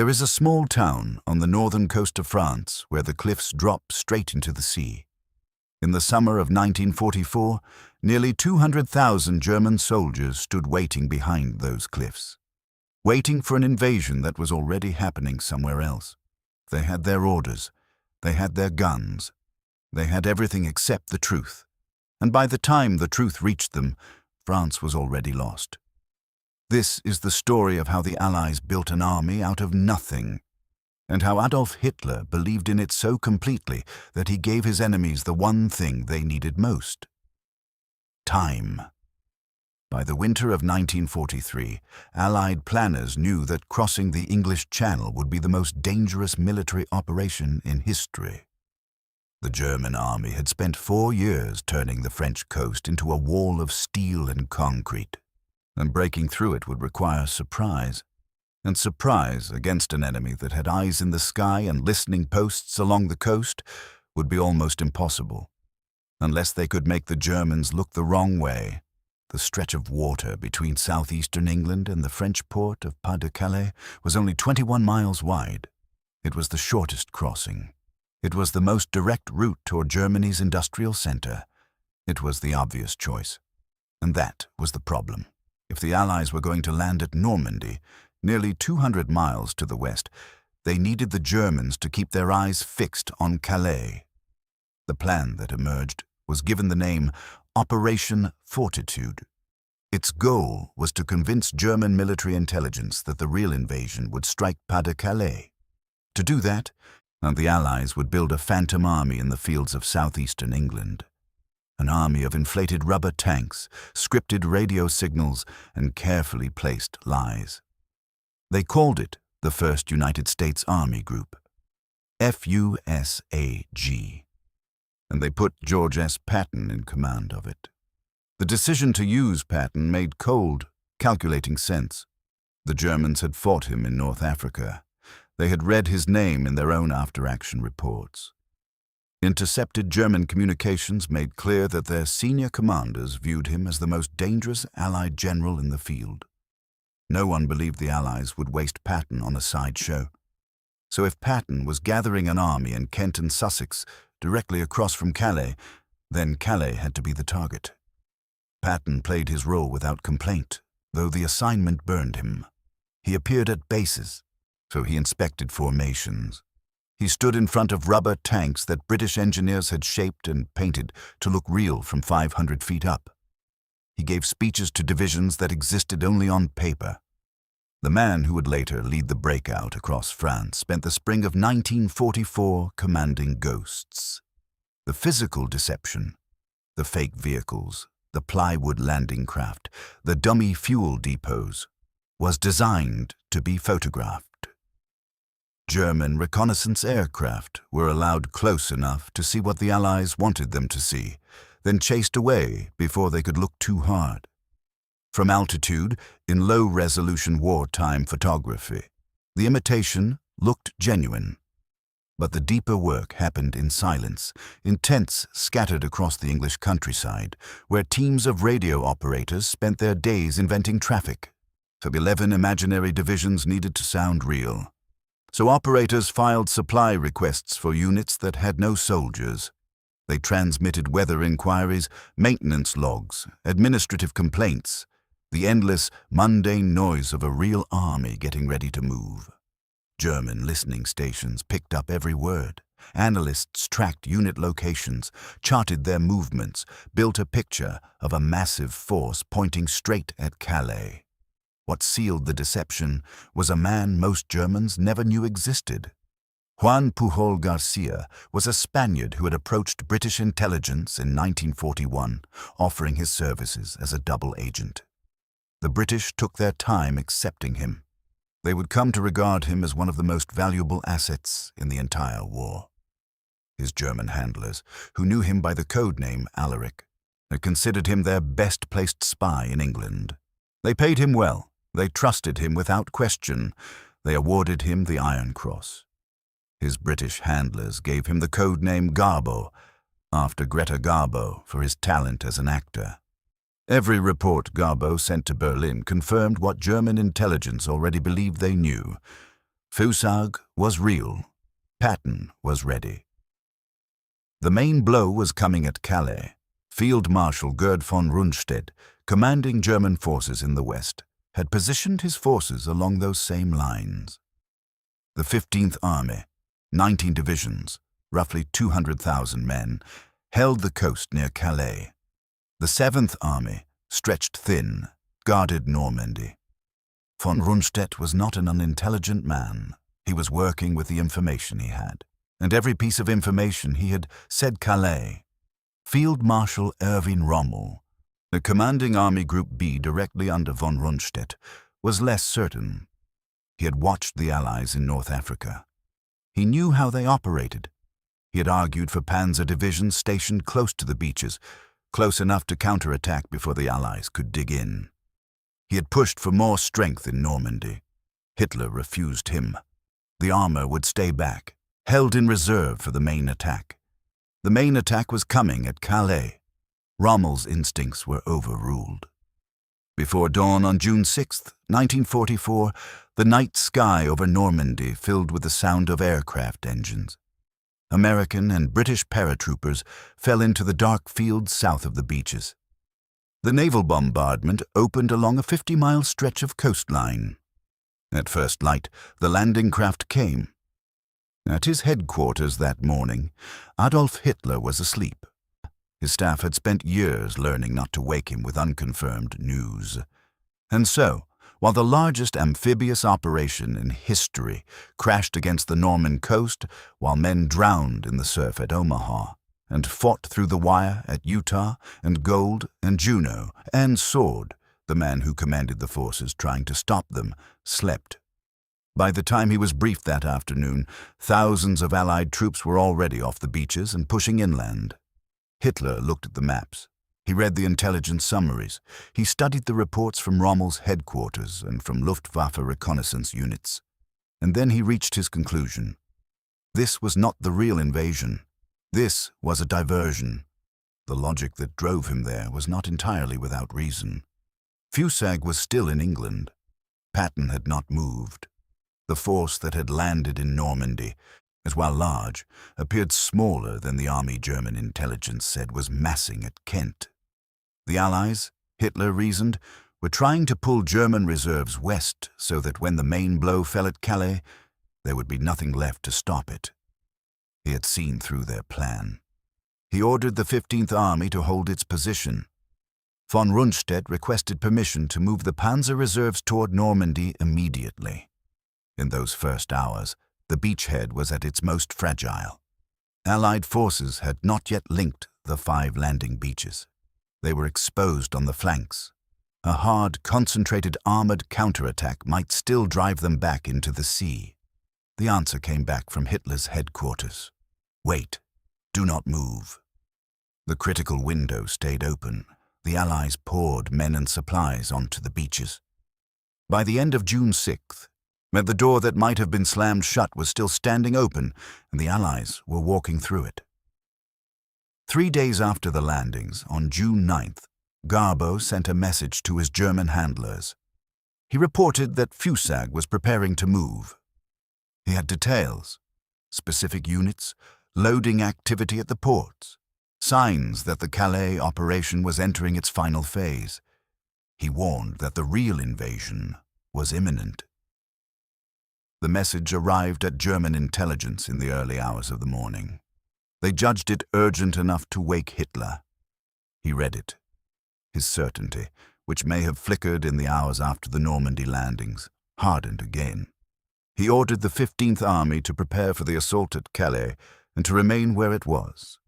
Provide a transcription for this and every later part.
There is a small town on the northern coast of France where the cliffs drop straight into the sea. In the summer of 1944, nearly 200,000 German soldiers stood waiting behind those cliffs, waiting for an invasion that was already happening somewhere else. They had their orders, they had their guns, they had everything except the truth. And by the time the truth reached them, France was already lost. This is the story of how the Allies built an army out of nothing, and how Adolf Hitler believed in it so completely that he gave his enemies the one thing they needed most: time. By the winter of 1943, Allied planners knew that crossing the English Channel would be the most dangerous military operation in history. The German army had spent 4 years turning the French coast into a wall of steel and concrete, and breaking through it would require surprise. And surprise against an enemy that had eyes in the sky and listening posts along the coast would be almost impossible, unless they could make the Germans look the wrong way. The stretch of water between southeastern England and the French port of Pas-de-Calais was only 21 miles wide. It was the shortest crossing. It was the most direct route toward Germany's industrial center. It was the obvious choice. And that was the problem. If the Allies were going to land at Normandy, nearly 200 miles to the west, they needed the Germans to keep their eyes fixed on Calais. The plan that emerged was given the name Operation Fortitude. Its goal was to convince German military intelligence that the real invasion would strike Pas-de-Calais. To do that, the Allies would build a phantom army in the fields of southeastern England. An army of inflated rubber tanks, scripted radio signals, and carefully placed lies. They called it the 1st United States Army Group, FUSAG, and they put George S. Patton in command of it. The decision to use Patton made cold, calculating sense. The Germans had fought him in North Africa. They had read his name in their own after-action reports. Intercepted German communications made clear that their senior commanders viewed him as the most dangerous Allied general in the field. No one believed the Allies would waste Patton on a sideshow. So if Patton was gathering an army in Kent and Sussex, directly across from Calais, then Calais had to be the target. Patton played his role without complaint, though the assignment burned him. He appeared at bases, so he inspected formations. He stood in front of rubber tanks that British engineers had shaped and painted to look real from 500 feet up. He gave speeches to divisions that existed only on paper. The man who would later lead the breakout across France spent the spring of 1944 commanding ghosts. The physical deception, the fake vehicles, the plywood landing craft, the dummy fuel depots, was designed to be photographed. German reconnaissance aircraft were allowed close enough to see what the Allies wanted them to see, then chased away before they could look too hard. From altitude, in low-resolution wartime photography, the imitation looked genuine. But the deeper work happened in silence, in tents scattered across the English countryside, where teams of radio operators spent their days inventing traffic. So 11 imaginary divisions needed to sound real. So operators filed supply requests for units that had no soldiers. They transmitted weather inquiries, maintenance logs, administrative complaints, the endless, mundane noise of a real army getting ready to move. German listening stations picked up every word. Analysts tracked unit locations, charted their movements, built a picture of a massive force pointing straight at Calais. What sealed the deception was a man most Germans never knew existed. Juan Pujol Garcia was a Spaniard who had approached British intelligence in 1941, offering his services as a double agent. The British took their time accepting him. They would come to regard him as one of the most valuable assets in the entire war. His German handlers, who knew him by the code name Alaric, had considered him their best-placed spy in England. They paid him well. They trusted him without question. They awarded him the Iron Cross. His British handlers gave him the code name Garbo, after Greta Garbo, for his talent as an actor. Every report Garbo sent to Berlin confirmed what German intelligence already believed they knew. FUSAG was real. Patton was ready. The main blow was coming at Calais. Field Marshal Gerd von Rundstedt, commanding German forces in the west, had positioned his forces along those same lines. The 15th Army, 19 divisions, roughly 200,000 men, held the coast near Calais. The 7th Army, stretched thin, guarded Normandy. Von Rundstedt was not an unintelligent man. He was working with the information he had, and every piece of information he had said Calais. Field Marshal Erwin Rommel, the commanding Army Group B directly under von Rundstedt, was less certain. He had watched the Allies in North Africa. He knew how they operated. He had argued for panzer divisions stationed close to the beaches, close enough to counterattack before the Allies could dig in. He had pushed for more strength in Normandy. Hitler refused him. The armor would stay back, held in reserve for the main attack. The main attack was coming at Calais. Rommel's instincts were overruled. Before dawn on June 6, 1944, the night sky over Normandy filled with the sound of aircraft engines. American and British paratroopers fell into the dark fields south of the beaches. The naval bombardment opened along a 50-mile stretch of coastline. At first light, the landing craft came. At his headquarters that morning, Adolf Hitler was asleep. His staff had spent years learning not to wake him with unconfirmed news. And so, while the largest amphibious operation in history crashed against the Norman coast, while men drowned in the surf at Omaha, and fought through the wire at Utah and Gold and Juno and Sword, the man who commanded the forces trying to stop them slept. By the time he was briefed that afternoon, thousands of Allied troops were already off the beaches and pushing inland. Hitler looked at the maps. He read the intelligence summaries. He studied the reports from Rommel's headquarters and from Luftwaffe reconnaissance units. And then he reached his conclusion. This was not the real invasion. This was a diversion. The logic that drove him there was not entirely without reason. FUSAG was still in England. Patton had not moved. The force that had landed in Normandy, as while large, appeared smaller than the Army German intelligence said was massing at Kent. The Allies, Hitler reasoned, were trying to pull German reserves west so that when the main blow fell at Calais, there would be nothing left to stop it. He had seen through their plan. He ordered the 15th Army to hold its position. Von Rundstedt requested permission to move the panzer reserves toward Normandy immediately. In those first hours, the beachhead was at its most fragile. Allied forces had not yet linked the 5 landing beaches. They were exposed on the flanks. A hard, concentrated armored counterattack might still drive them back into the sea. The answer came back from Hitler's headquarters. Wait. Do not move. The critical window stayed open. The Allies poured men and supplies onto the beaches. By the end of June 6th, the door that might have been slammed shut was still standing open, and the Allies were walking through it. 3 days after the landings, on June 9th, Garbo sent a message to his German handlers. He reported that FUSAG was preparing to move. He had details, specific units, loading activity at the ports, signs that the Calais operation was entering its final phase. He warned that the real invasion was imminent. The message arrived at German intelligence in the early hours of the morning. They judged it urgent enough to wake Hitler. He read it. His certainty, which may have flickered in the hours after the Normandy landings, hardened again. He ordered the 15th Army to prepare for the assault at Calais and to remain where it was.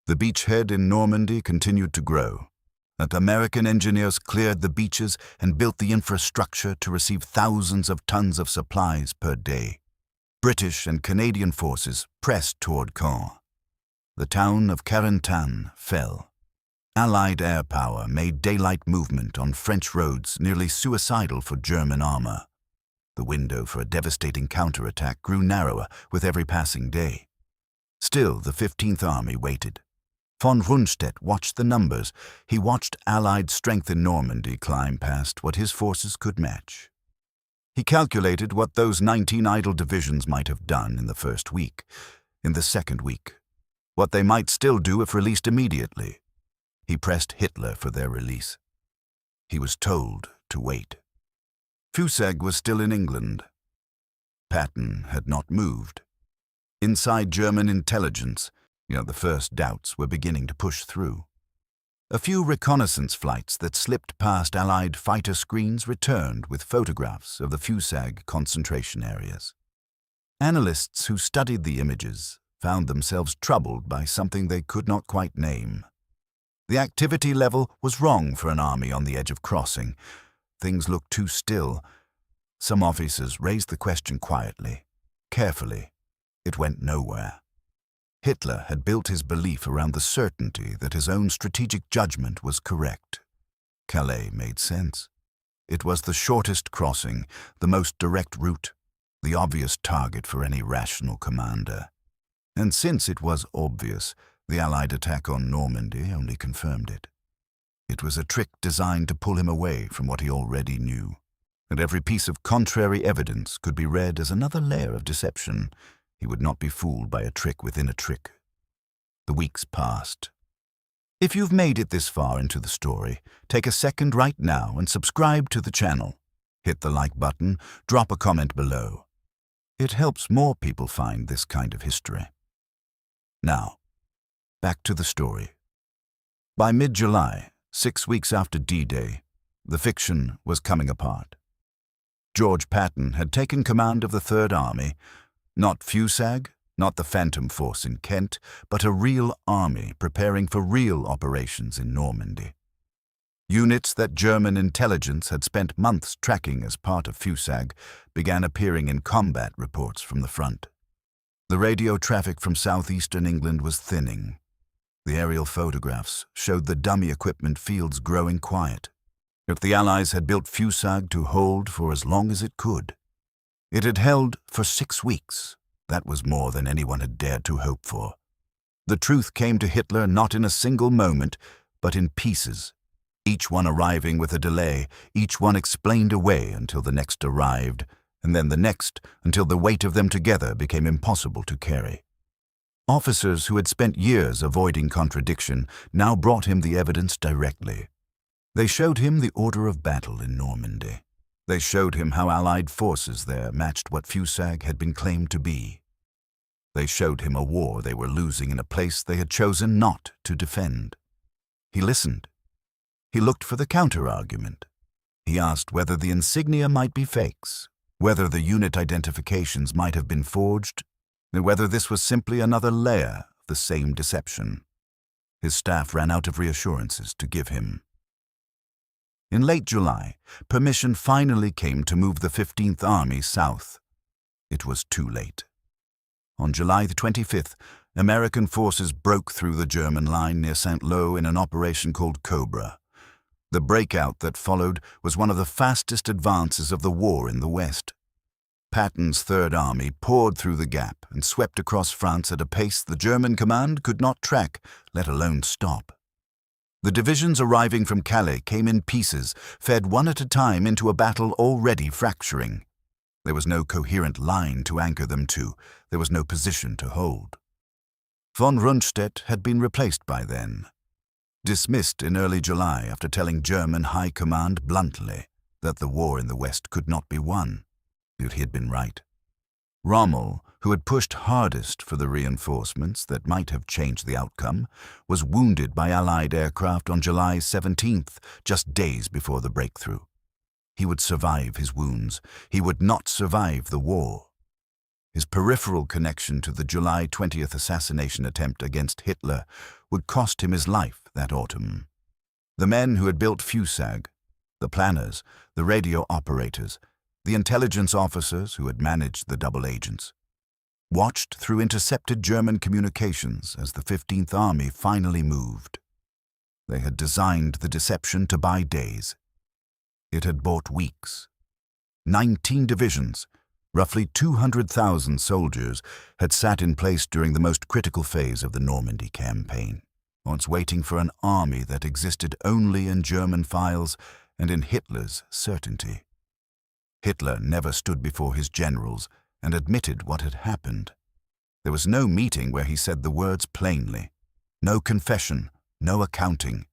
The beachhead in Normandy continued to grow. And American engineers cleared the beaches and built the infrastructure to receive thousands of tons of supplies per day. British and Canadian forces pressed toward Caen. The town of Carentan fell. Allied air power made daylight movement on French roads nearly suicidal for German armor. The window for a devastating counterattack grew narrower with every passing day. Still, the 15th Army waited. Von Rundstedt watched the numbers. He watched Allied strength in Normandy climb past what his forces could match. He calculated what those 19 idle divisions might have done in the first week, in the second week, what they might still do if released immediately. He pressed Hitler for their release. He was told to wait. FUSAG was still in England. Patton had not moved. Inside German intelligence, the first doubts were beginning to push through. A few reconnaissance flights that slipped past Allied fighter screens returned with photographs of the FUSAG concentration areas. Analysts who studied the images found themselves troubled by something they could not quite name. The activity level was wrong for an army on the edge of crossing. Things looked too still. Some officers raised the question quietly, carefully. It went nowhere. Hitler had built his belief around the certainty that his own strategic judgment was correct. Calais made sense. It was the shortest crossing, the most direct route, the obvious target for any rational commander. And since it was obvious, the Allied attack on Normandy only confirmed it. It was a trick designed to pull him away from what he already knew, and every piece of contrary evidence could be read as another layer of deception. He would not be fooled by a trick within a trick. The weeks passed. If you've made it this far into the story, take a second right now and subscribe to the channel. Hit the like button, drop a comment below. It helps more people find this kind of history. Now, back to the story. By mid-July, 6 weeks after D-Day, the fiction was coming apart. George Patton had taken command of the Third Army, not FUSAG, not the Phantom Force in Kent, but a real army preparing for real operations in Normandy. Units that German intelligence had spent months tracking as part of FUSAG began appearing in combat reports from the front. The radio traffic from southeastern England was thinning. The aerial photographs showed the dummy equipment fields growing quiet. If the Allies had built FUSAG to hold for as long as it could, it had held for 6 weeks. That was more than anyone had dared to hope for. The truth came to Hitler not in a single moment, but in pieces, each one arriving with a delay, each one explained away until the next arrived, and then the next until the weight of them together became impossible to carry. Officers who had spent years avoiding contradiction now brought him the evidence directly. They showed him the order of battle in Normandy. They showed him how Allied forces there matched what FUSAG had been claimed to be. They showed him a war they were losing in a place they had chosen not to defend. He listened. He looked for the counter-argument. He asked whether the insignia might be fakes, whether the unit identifications might have been forged, and whether this was simply another layer of the same deception. His staff ran out of reassurances to give him. In late July, permission finally came to move the 15th Army south. It was too late. On July the 25th, American forces broke through the German line near St. Lo in an operation called Cobra. The breakout that followed was one of the fastest advances of the war in the West. Patton's Third Army poured through the gap and swept across France at a pace the German command could not track, let alone stop. The divisions arriving from Calais came in pieces, fed one at a time into a battle already fracturing. There was no coherent line to anchor them to. There was no position to hold. Von Rundstedt had been replaced by then. Dismissed in early July after telling German high command bluntly that the war in the West could not be won. He had been right. Rommel, who had pushed hardest for the reinforcements that might have changed the outcome, was wounded by Allied aircraft on July 17th, just days before the breakthrough. He would survive his wounds. He would not survive the war. His peripheral connection to the July 20th assassination attempt against Hitler would cost him his life that autumn. The men who had built FUSAG, the planners, the radio operators, the intelligence officers who had managed the double agents, watched through intercepted German communications as the 15th Army finally moved. They had designed the deception to buy days. It had bought weeks. 19 divisions, roughly 200,000 soldiers, had sat in place during the most critical phase of the Normandy campaign, once waiting for an army that existed only in German files and in Hitler's certainty. Hitler never stood before his generals and admitted what had happened. There was no meeting where he said the words plainly. No confession, no accounting.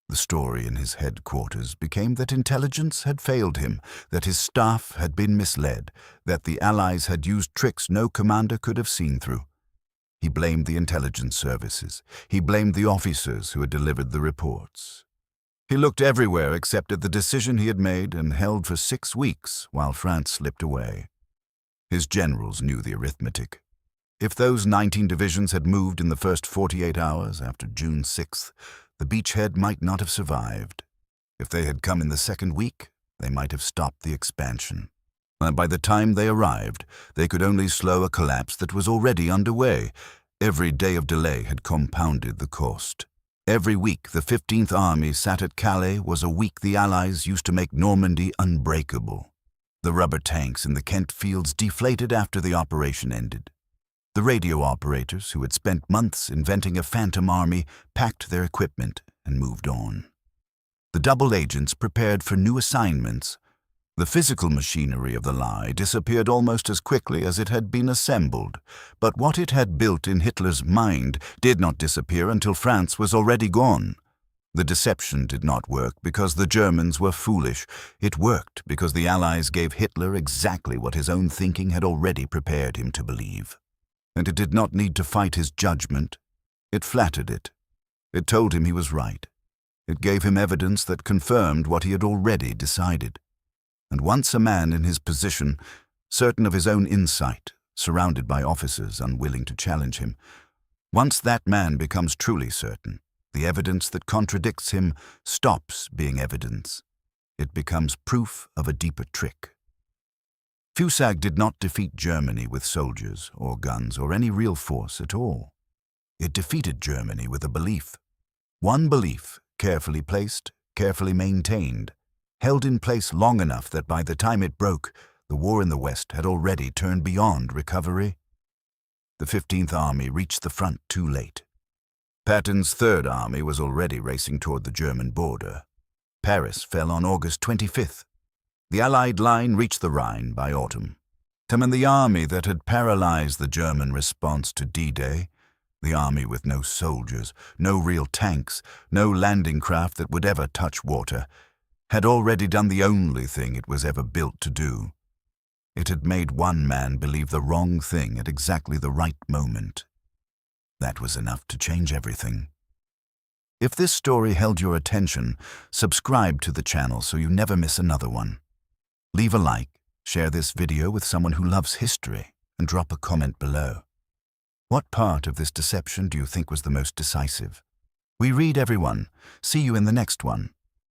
The story in his headquarters became that intelligence had failed him, that his staff had been misled, that the Allies had used tricks no commander could have seen through. He blamed the intelligence services. He blamed the officers who had delivered the reports. He looked everywhere except at the decision he had made and held for 6 weeks while France slipped away. His generals knew the arithmetic. If those 19 divisions had moved in the first 48 hours after June 6th, the beachhead might not have survived. If they had come in the second week, they might have stopped the expansion. And by the time they arrived, they could only slow a collapse that was already underway. Every day of delay had compounded the cost. Every week the 15th Army sat at Calais was a week the Allies used to make Normandy unbreakable. The rubber tanks in the Kent fields deflated after the operation ended. The radio operators, who had spent months inventing a phantom army, packed their equipment and moved on. The double agents prepared for new assignments. The physical machinery of the lie disappeared almost as quickly as it had been assembled, but what it had built in Hitler's mind did not disappear until France was already gone. The deception did not work because the Germans were foolish. It worked because the Allies gave Hitler exactly what his own thinking had already prepared him to believe. And it did not need to fight his judgment. It flattered it. It told him he was right. It gave him evidence that confirmed what he had already decided. And once a man in his position, certain of his own insight, surrounded by officers unwilling to challenge him, once that man becomes truly certain, the evidence that contradicts him stops being evidence. It becomes proof of a deeper trick. FUSAG did not defeat Germany with soldiers or guns or any real force at all. It defeated Germany with a belief. One belief, carefully placed, carefully maintained, held in place long enough that by the time it broke, the war in the West had already turned beyond recovery. The 15th Army reached the front too late. Patton's 3rd Army was already racing toward the German border. Paris fell on August 25th. The Allied line reached the Rhine by autumn. And the army that had paralyzed the German response to D-Day, the army with no soldiers, no real tanks, no landing craft that would ever touch water, had already done the only thing it was ever built to do. It had made one man believe the wrong thing at exactly the right moment. That was enough to change everything. If this story held your attention, subscribe to the channel so you never miss another one. Leave a like, share this video with someone who loves history, and drop a comment below. What part of this deception do you think was the most decisive? We read everyone. See you in the next one.